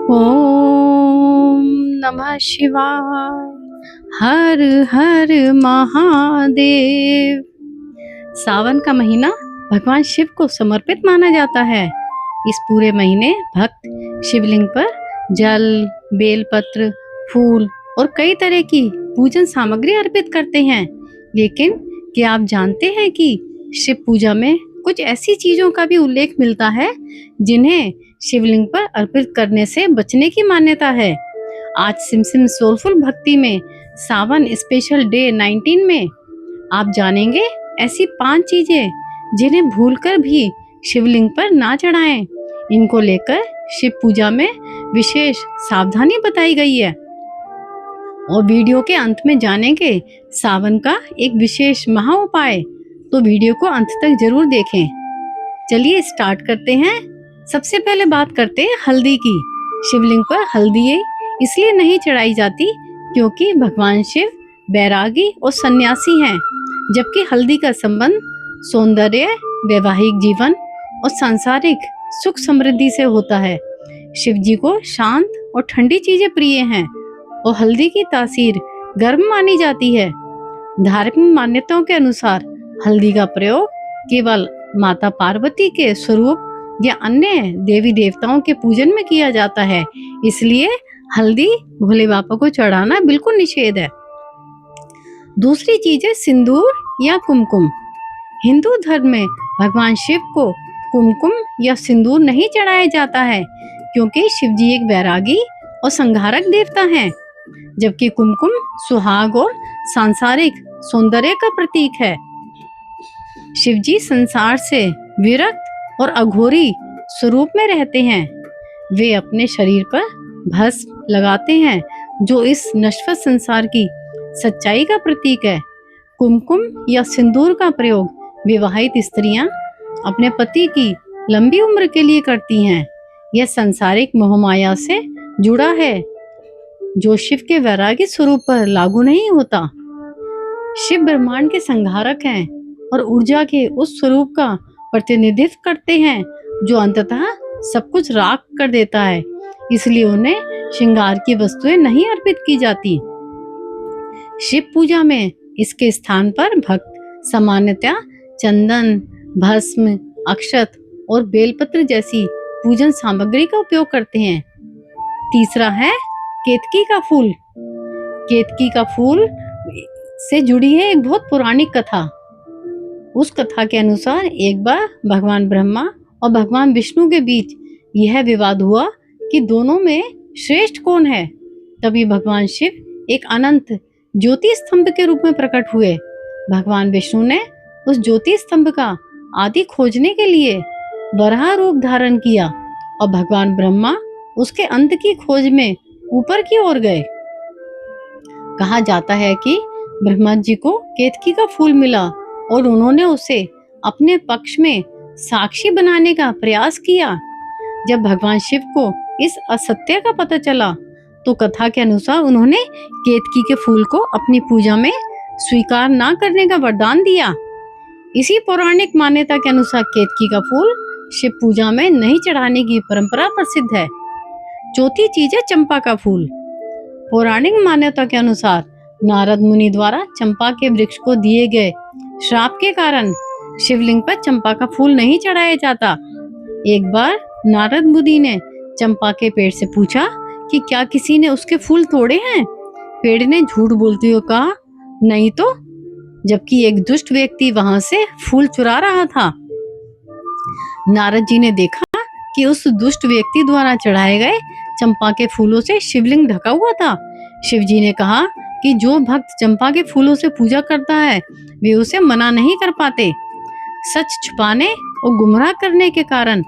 ओम नमः शिवाय। हर हर महादेव। सावन का महीना भगवान शिव को समर्पित माना जाता है। इस पूरे महीने भक्त शिवलिंग पर जल, बेलपत्र, फूल और कई तरह की पूजन सामग्री अर्पित करते हैं। लेकिन क्या आप जानते हैं कि शिव पूजा में कुछ ऐसी चीजों का भी उल्लेख मिलता है जिन्हें शिवलिंग पर अर्पित करने से बचने की मान्यता है। आज सिमसिम सोलफुल भक्ति में सावन स्पेशल डे 19 में आप जानेंगे ऐसी 5 चीजें जिन्हें भूलकर भी शिवलिंग पर ना चढ़ाएं। इनको लेकर शिव पूजा में विशेष सावधानी बताई गई है और वीडियो के अंत में जानेंगे सावन का एक विशेष महा उपाय। तो वीडियो को अंत तक जरूर देखें। चलिए स्टार्ट करते हैं। सबसे पहले बात करते हैं हल्दी की। शिवलिंग पर हल्दी इसलिए नहीं चढ़ाई जाती क्योंकि भगवान शिव बैरागी और सन्यासी हैं, जबकि हल्दी का संबंध सौंदर्य, वैवाहिक जीवन और सांसारिक सुख समृद्धि से होता है। शिव जी को शांत और ठंडी चीजें प्रिय हैं और हल्दी की तासीर गर्म मानी जाती है। धार्मिक मान्यताओं के अनुसार हल्दी का प्रयोग केवल माता पार्वती के स्वरूप या अन्य देवी देवताओं के पूजन में किया जाता है, इसलिए हल्दी भोले बाबा को चढ़ाना बिल्कुल निषेध है। दूसरी चीज है सिंदूर या कुमकुम। हिंदू धर्म में भगवान शिव को कुमकुम या सिंदूर नहीं चढ़ाया जाता है क्योंकि शिव जी एक वैरागी और संहारक देवता हैं, जबकि कुमकुम सुहाग और सांसारिक सौंदर्य का प्रतीक है। शिव जी संसार से विरक्त और अघोरी स्वरूप में रहते हैं। वे अपने शरीर पर भस्म लगाते हैं जो इस नश्वर संसार की सच्चाई का प्रतीक है। कुमकुम या सिंदूर का प्रयोग विवाहित स्त्रियां अपने पति की लंबी उम्र के लिए करती हैं। यह सांसारिक मोहमाया से जुड़ा है जो शिव के वैरागी स्वरूप पर लागू नहीं होता। शिव ब्रह्मांड के संहारक हैं और ऊर्जा के उस स्वरूप का प्रतिनिधित्व करते हैं जो अंततः सब कुछ राख कर देता है, इसलिए उन्हें श्रृंगार की वस्तुएं नहीं अर्पित की जाती। शिव पूजा में इसके स्थान पर भक्त सामान्यतः चंदन, भस्म, अक्षत और बेलपत्र जैसी पूजन सामग्री का उपयोग करते हैं। तीसरा है केतकी का फूल। केतकी का फूल से जुड़ी है एक बहुत पौराणिक कथा। उस कथा के अनुसार एक बार भगवान ब्रह्मा और भगवान विष्णु के बीच यह विवाद हुआ कि दोनों में श्रेष्ठ कौन है। तभी भगवान शिव एक अनंत ज्योति स्तंभ के रूप में प्रकट हुए। भगवान विष्णु ने उस ज्योति स्तंभ का आदि खोजने के लिए वराह रूप धारण किया और भगवान ब्रह्मा उसके अंत की खोज में ऊपर की ओर गए। कहा जाता है कि ब्रह्मा जी को केतकी का फूल मिला और उन्होंने उसे अपने पक्ष में साक्षी बनाने का प्रयास किया। जब भगवान शिव को इस असत्य का पता चला तो कथा के अनुसार उन्होंने केतकी के फूल को अपनी पूजा में स्वीकार ना करने का वरदान दिया। इसी पौराणिक मान्यता के अनुसार केतकी का फूल शिव पूजा में नहीं चढ़ाने की परंपरा प्रसिद्ध है। चौथी चीज है चंपा का फूल। पौराणिक मान्यता के अनुसार नारद मुनि द्वारा चंपा के वृक्ष को दिए गए श्राप के कारण शिवलिंग पर चंपा का फूल नहीं चढ़ाया जाता। एक बार नारद मुनि ने चंपा के पेड़ से पूछा कि क्या किसी ने उसके फूल तोड़े हैं। पेड़ ने झूठ बोलते हुए कहा नहीं तो, जबकि एक दुष्ट व्यक्ति वहां से फूल चुरा रहा था। नारद जी ने देखा कि उस दुष्ट व्यक्ति द्वारा चढ़ाए गए चंपा के फूलों से शिवलिंग ढका हुआ था। शिव जी ने कहा कि जो भक्त चंपा के फूलों से पूजा करता है वे उसे मना नहीं कर पाते। सच छुपाने और गुमराह करने के कारण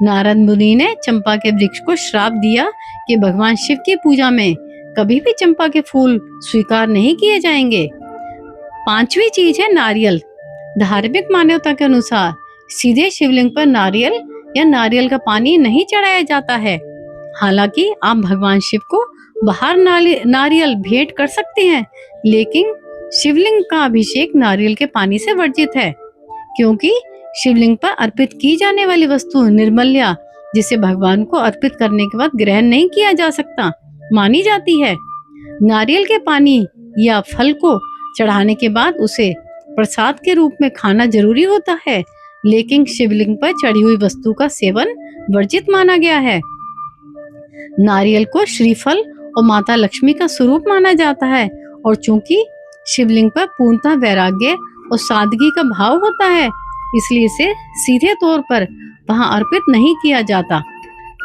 नारद मुनि ने चंपा के वृक्ष को श्राप दिया कि भगवान शिव की पूजा में कभी भी चंपा के फूल स्वीकार नहीं किए जाएंगे। पांचवी चीज है नारियल। धार्मिक मान्यता के अनुसार सीधे शिवलिंग पर नारियल या नारियल का पानी नहीं चढ़ाया जाता है। हालांकि आप भगवान शिव को बाहर नारियल भेंट कर सकते हैं, लेकिन शिवलिंग का अभिषेक नारियल के पानी से वर्जित है क्योंकि शिवलिंग पर अर्पित की जाने वाली वस्तु निर्मल्या जिसे भगवान को अर्पित करने के बाद ग्रहण नहीं किया जा सकता मानी जाती है। नारियल के पानी या फल को चढ़ाने के बाद उसे प्रसाद के रूप में खाना जरूरी होता है, लेकिन शिवलिंग पर चढ़ी हुई वस्तु का सेवन वर्जित माना गया है। नारियल को श्रीफल और माता लक्ष्मी का स्वरूप माना जाता है और चूंकि शिवलिंग पर पूर्णतः वैराग्य और सादगी का भाव होता है, इसलिए इसे सीधे तौर पर वहां अर्पित नहीं किया जाता।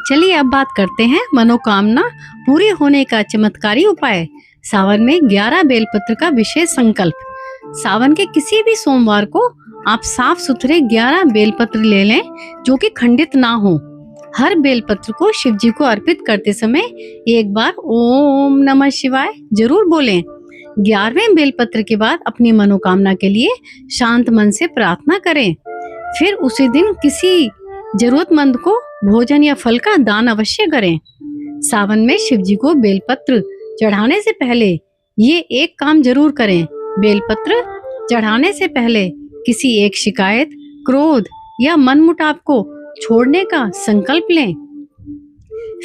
चलिए अब बात करते हैं मनोकामना पूरी होने का चमत्कारी उपाय। सावन में 11 बेलपत्र का विशेष संकल्प। सावन के किसी भी सोमवार को आप साफ सुथरे 11 बेलपत्र ले लें जो कि खंडित ना हो। हर बेलपत्र को शिव जी को अर्पित करते समय एक बार ओम नमः शिवाय जरूर बोलें। 11वें बेलपत्र के बाद अपनी मनोकामना के लिए शांत मन से प्रार्थना करें। फिर उसी दिन किसी जरूरतमंद को भोजन या फल का दान अवश्य करें। सावन में शिव जी को बेलपत्र चढ़ाने से पहले ये एक काम जरूर करें। बेलपत्र चढ़ाने से पहले किसी एक शिकायत, क्रोध या मनमुटाव को छोड़ने का संकल्प लें,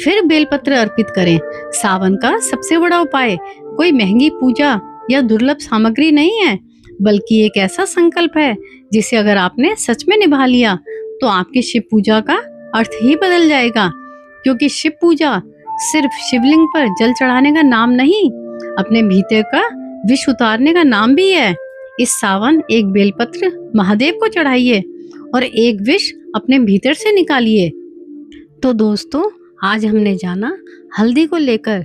फिर बेलपत्र अर्पित करें। सावन का सबसे बड़ा उपाय कोई महंगी पूजा या दुर्लभ सामग्री नहीं है, बल्कि एक ऐसा संकल्प है जिसे अगर आपने सच में निभा लिया तो आपकी शिव पूजा का अर्थ ही बदल जाएगा। क्योंकि शिव पूजा सिर्फ शिवलिंग पर जल चढ़ाने का नाम नहीं, अपने भीतर का विष उतारने का नाम भी है। इस सावन एक बेलपत्र महादेव को चढ़ाइए और एक विष अपने भीतर से निकालिए। तो दोस्तों, आज हमने जाना हल्दी को लेकर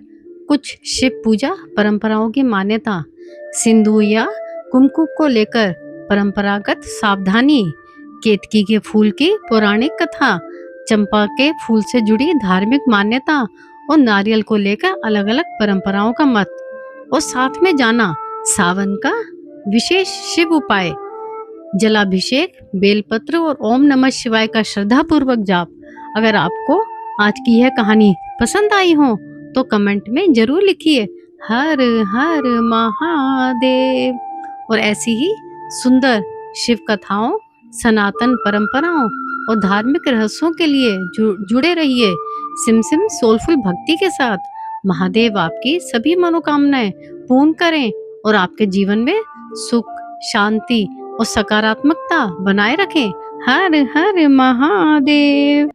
कुछ शिव पूजा परंपराओं की मान्यता, सिंदूर या कुमकुम को लेकर परंपरागत सावधानी, केतकी के फूल की पौराणिक कथा, चंपा के फूल से जुड़ी धार्मिक मान्यता और नारियल को लेकर अलग अलग परंपराओं का मत, और साथ में जाना सावन का विशेष शिव उपाय, जलाभिषेक, बेलपत्र और ओम नमः शिवाय का श्रद्धा पूर्वक जाप। अगर आपको आज की यह कहानी पसंद आई हो तो कमेंट में जरूर लिखिए हर हर महादेव। और ऐसी ही सुंदर शिव कथाओं, सनातन परंपराओं और धार्मिक रहस्यों के लिए जुड़े रहिए सिमसिम सोलफुल भक्ति के साथ। महादेव आपकी सभी मनोकामनाएं पूर्ण करें और आपके जीवन में सुख, शांति और सकारात्मकता बनाए रखें। हर हर महादेव।